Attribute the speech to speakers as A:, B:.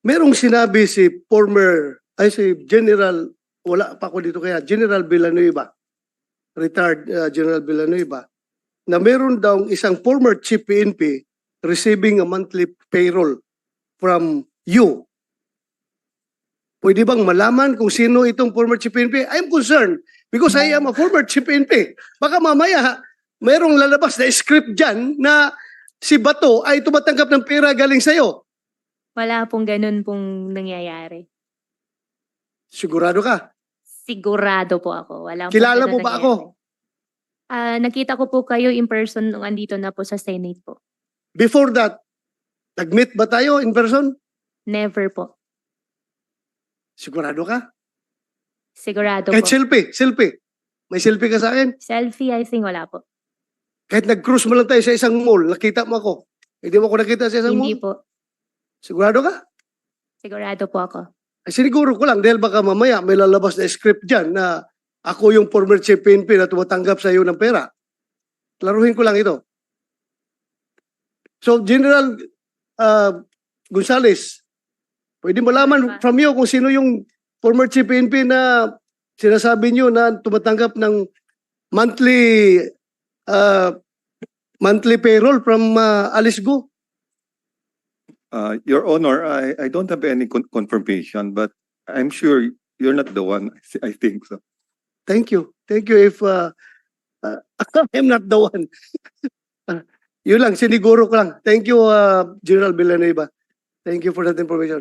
A: merong sinabi si si General, wala pa ako dito kaya, General Villanueva, retired General Villanueva, na meron daw isang former chief PNP receiving a monthly payroll from you. Pwede bang malaman kung sino itong former chief PNP? I'm concerned because I am a former chief PNP. Baka mamaya, merong lalabas na script dyan na si Bato ay tumatanggap ng pera galing sa'yo.
B: Wala pong ganun pong nangyayari.
A: Sigurado ka?
B: Sigurado po ako. Wala pong
A: Kilala
B: ganun
A: mo ba
B: nangyayari.
A: ako?
B: Nakita ko po kayo in person nung andito na po sa Senate po.
A: Before that, nag-meet ba tayo in person?
B: Never po.
A: Sigurado ka?
B: Sigurado
A: Kahit
B: po.
A: selfie. May selfie ka sa akin?
B: Selfie, I think wala po.
A: Kahit nag-cruise mo lang tayo sa isang mall, nakita mo ako. Hindi mo ako nakita sa isang
B: Hindi
A: mall?
B: po.
A: Sigurado ka?
B: Sigurado po ako.
A: Ay, siniguro ko lang dahil baka mamaya may lalabas na script dyan na ako yung former chief PNP na tumatanggap sa iyo ng pera. Klaruhin ko lang ito. So, General Gonzales, pwede malaman from you kung sino yung former chief PNP na sinasabi niyo na tumatanggap ng monthly payroll from Alice Go?
C: Your Honor, I don't have any confirmation, but I'm sure you're not the one. I think so.
A: Thank you. Thank you if I'm not the one. Yun lang, siniguro ko lang. Thank you, General Villanueva. Thank you for that information.